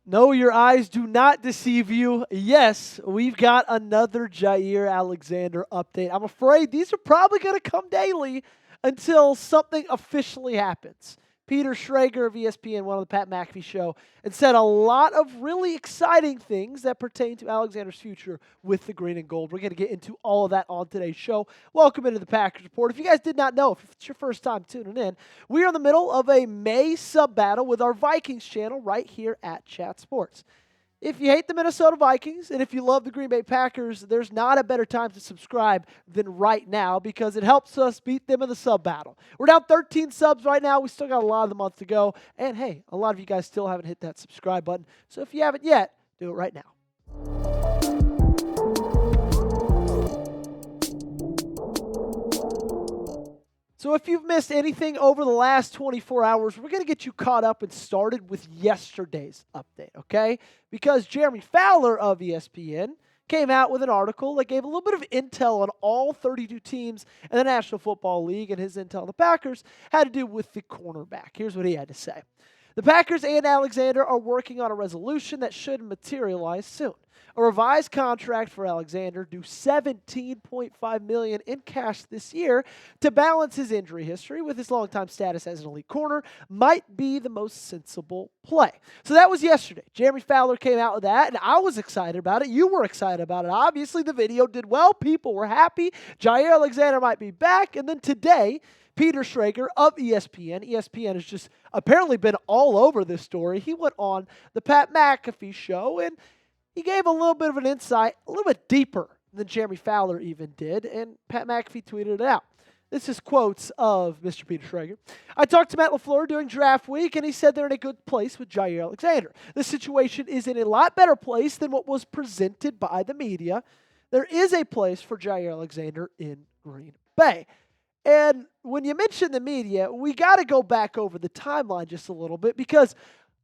No, your eyes do not deceive you. Yes, we've got another Jaire Alexander update. I'm afraid these are probably going to come daily until something officially happens. Peter Schrager of ESPN went on the Pat McAfee show and said a lot of really exciting things that pertain to Alexander's future with the green and gold. We're going to get into all of that on today's show. Welcome into the Packers Report. If you guys did not know, if it's your first time tuning in, we are in the middle of a May sub-battle with our Vikings channel right here at Chat Sports. If you hate the Minnesota Vikings and if you love the Green Bay Packers, there's not a better time to subscribe than right now because it helps us beat them in the sub battle. We're down 13 subs right now. We still got a lot of the month to go. And hey, a lot of you guys still haven't hit that subscribe button. So if you haven't yet, do it right now. So if you've missed anything over the last 24 hours, we're going to get you caught up and started with yesterday's update, okay? Because Jeremy Fowler of ESPN came out with an article that gave a little bit of intel on all 32 teams in the National Football League, and his intel on the Packers had to do with the cornerback. Here's what he had to say. The Packers and Alexander are working on a resolution that should materialize soon. A revised contract for Alexander, due $17.5 million in cash this year to balance his injury history with his longtime status as an elite corner, might be the most sensible play. So that was yesterday. Jeremy Fowler came out with that, and I was excited about it. You were excited about it. Obviously, the video did well. People were happy. Jaire Alexander might be back. And then today, Peter Schrager of ESPN. ESPN has just apparently been all over this story. He went on the Pat McAfee show, and he gave a little bit of an insight, a little bit deeper than Jeremy Fowler even did, and Pat McAfee tweeted it out. This is quotes of Mr. Peter Schrager. I talked to Matt LaFleur during draft week, and he said they're in a good place with Jaire Alexander. The situation is in a lot better place than what was presented by the media. There is a place for Jaire Alexander in Green Bay. And when you mention the media, we got to go back over the timeline just a little bit because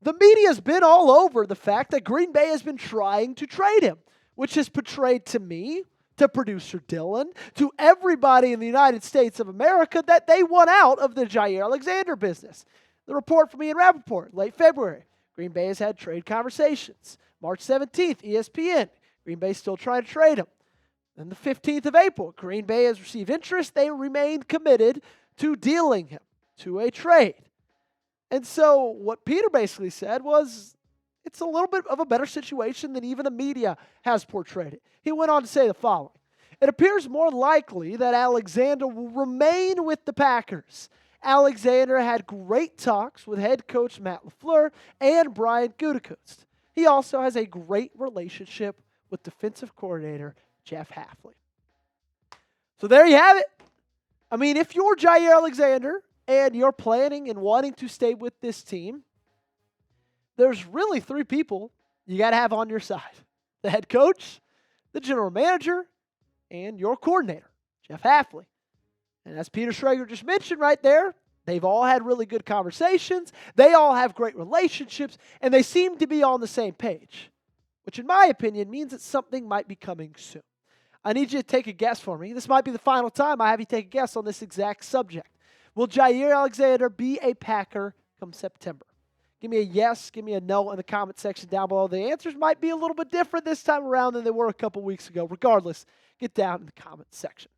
the media's been all over the fact that Green Bay has been trying to trade him, which is portrayed to me, to producer Dylan, to everybody in the United States of America that they want out of the Jaire Alexander business. The report from Ian Rappaport, late February. Green Bay has had trade conversations. March 17th, ESPN. Green Bay still trying to trade him. Then the 15th of April, Green Bay has received interest. They remain committed to dealing him to a trade. And so what Peter basically said was it's a little bit of a better situation than even the media has portrayed it. He went on to say the following. It appears more likely that Alexander will remain with the Packers. Alexander had great talks with head coach Matt LaFleur and Brian Gutekunst. He also has a great relationship with defensive coordinator Jeff Hafley. So there you have it. I mean, if you're Jaire Alexander and you're planning and wanting to stay with this team, there's really three people you got to have on your side. The head coach, the general manager, and your coordinator, Jeff Hafley. And as Peter Schrager just mentioned right there, they've all had really good conversations. They all have great relationships, and they seem to be on the same page, which in my opinion means that something might be coming soon. I need you to take a guess for me. This might be the final time I have you take a guess on this exact subject. Will Jaire Alexander be a Packer come September? Give me a yes, give me a no in the comment section down below. The answers might be a little bit different this time around than they were a couple weeks ago. Regardless, get down in the comment section.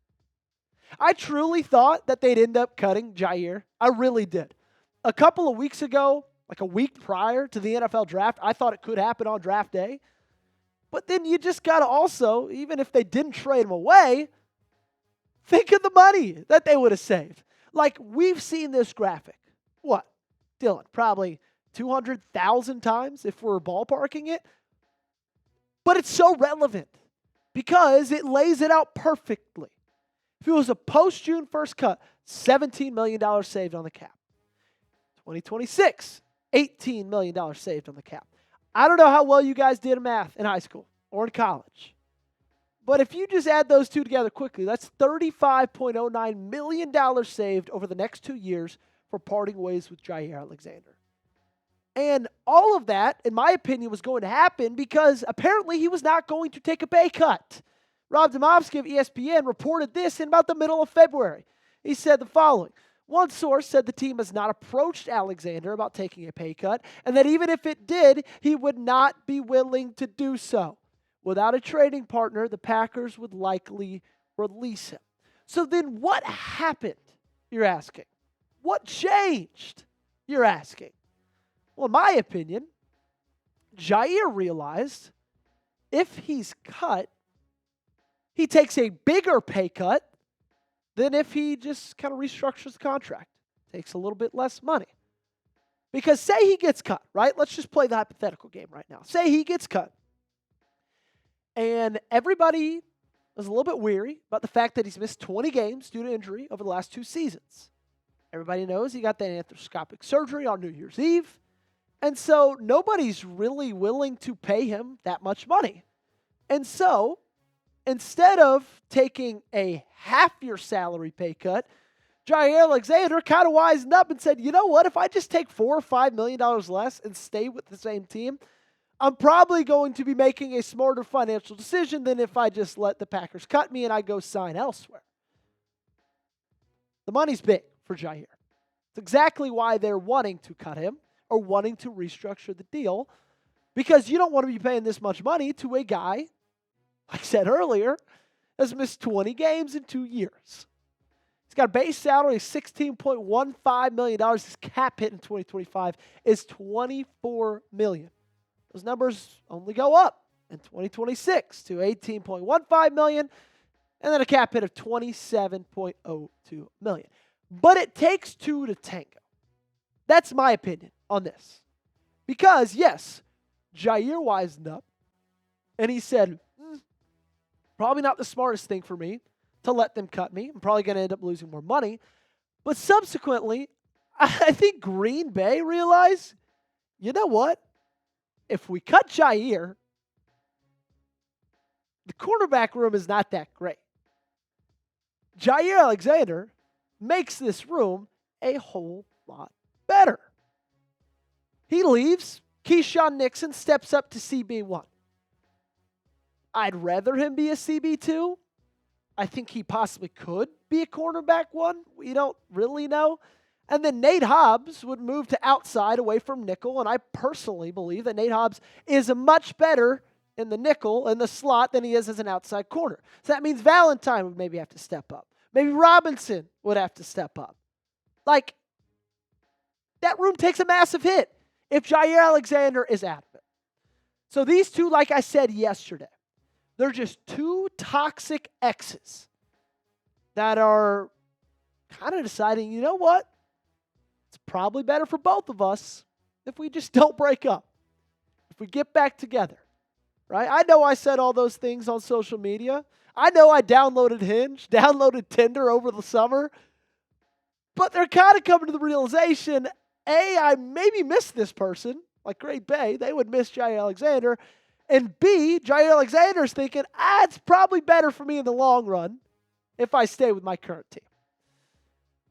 I truly thought that they'd end up cutting Jaire. I really did. A couple of weeks ago, like a week prior to the NFL draft, I thought it could happen on draft day. But then you just got to also, even if they didn't trade him away, think of the money that they would have saved. Like, we've seen this graphic. What? Dylan, probably 200,000 times if we're ballparking it. But it's so relevant because it lays it out perfectly. If it was a post-June 1st cut, $17 million saved on the cap. 2026, $18 million saved on the cap. I don't know how well you guys did in math in high school or in college. But if you just add those two together quickly, that's $35.09 million saved over the next 2 years for parting ways with Jaire Alexander. And all of that, in my opinion, was going to happen because apparently he was not going to take a pay cut. Rob Demovsky of ESPN reported this in about the middle of February. He said the following. One source said the team has not approached Alexander about taking a pay cut, and that even if it did, he would not be willing to do so. Without a trading partner, the Packers would likely release him. So then what happened, you're asking? What changed, you're asking? Well, in my opinion, Jaire realized if he's cut, he takes a bigger pay cut than if he just kind of restructures the contract. Takes a little bit less money. Because say he gets cut, right? Let's just play the hypothetical game right now. Say he gets cut. And everybody is a little bit weary about the fact that he's missed 20 games due to injury over the last 2 seasons. Everybody knows he got that arthroscopic surgery on New Year's Eve. And so nobody's really willing to pay him that much money. And so instead of taking a half-year salary pay cut, Jaire Alexander kind of wisened up and said, you know what, if I just take $4 or $5 million less and stay with the same team, I'm probably going to be making a smarter financial decision than if I just let the Packers cut me and I go sign elsewhere. The money's big for Jaire. It's exactly why they're wanting to cut him or wanting to restructure the deal, because you don't want to be paying this much money to a guy, like I said earlier, has missed 20 games in 2 years. He's got a base salary of $16.15 million. His cap hit in 2025 is $24 million. Those numbers only go up in 2026 to $18.15 million, and then a cap hit of $27.02 million. But it takes two to tango. That's my opinion on this. Because, yes, Jaire wisened up, and he said, probably not the smartest thing for me to let them cut me. I'm probably going to end up losing more money. But subsequently, I think Green Bay realized, you know what? If we cut Jaire, the cornerback room is not that great. Jaire Alexander makes this room a whole lot better. He leaves. Keyshawn Nixon steps up to CB1. I'd rather him be a CB2. I think he possibly could be a cornerback 1. We don't really know. And then Nate Hobbs would move to outside away from nickel, and I personally believe that Nate Hobbs is much better in the nickel, in the slot, than he is as an outside corner. So that means Valentine would maybe have to step up. Maybe Robinson would have to step up. Like, that room takes a massive hit if Jaire Alexander is out of it. So these two, like I said yesterday, they're just two toxic exes that are kind of deciding, you know what? It's probably better for both of us if we just don't break up. If we get back together, right? I know I said all those things on social media. I know I downloaded Hinge, downloaded Tinder over the summer. But they're kind of coming to the realization, A, I maybe missed this person, like Great Bay. They would miss Jaire Alexander. And B, Jaire Alexander's thinking, it's probably better for me in the long run if I stay with my current team.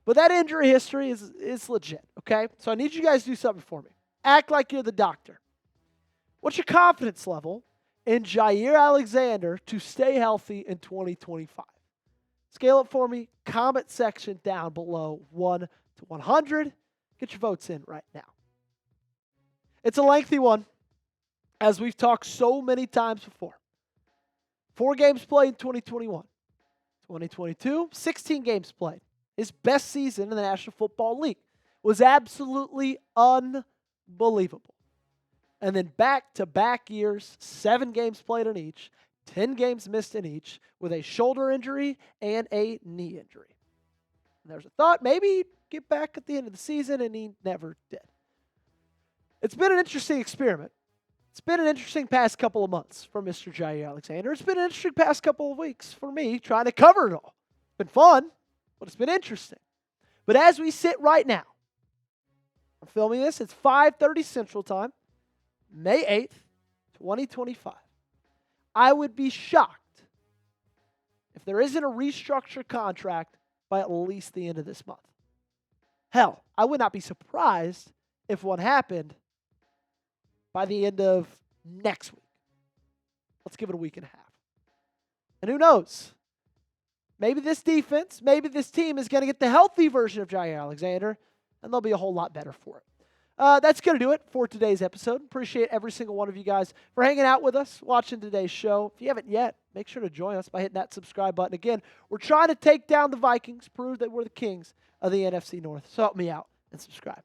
But that injury history is legit, okay? So I need you guys to do something for me. Act like you're the doctor. What's your confidence level in Jaire Alexander to stay healthy in 2025? Scale it for me. Comment section down below 1 to 100. Get your votes in right now. It's a lengthy one, as we've talked so many times before. 4 games played in 2021. 2022, 16 games played. His best season in the National Football League was absolutely unbelievable. And then back-to-back years, 7 games played in each, 10 games missed in each, with a shoulder injury and a knee injury. And there's a thought, maybe he'd get back at the end of the season, and he never did. It's been an interesting experiment. It's been an interesting past couple of months for Mr. Jaire Alexander. It's been an interesting past couple of weeks for me trying to cover it all. It's been fun, but it's been interesting. But as we sit right now, I'm filming this. It's 5:30 Central Time, May 8th, 2025. I would be shocked if there isn't a restructured contract by at least the end of this month. Hell, I would not be surprised if one happened by the end of next week. Let's give it a week and a half. And who knows? maybe this defense, maybe this team is going to get the healthy version of Jaire Alexander, and they'll be a whole lot better for it. That's going to do it for today's episode. Appreciate every single one of you guys for hanging out with us, watching today's show. If you haven't yet, make sure to join us by hitting that subscribe button. Again, we're trying to take down the Vikings, prove that we're the kings of the NFC North. So help me out and subscribe.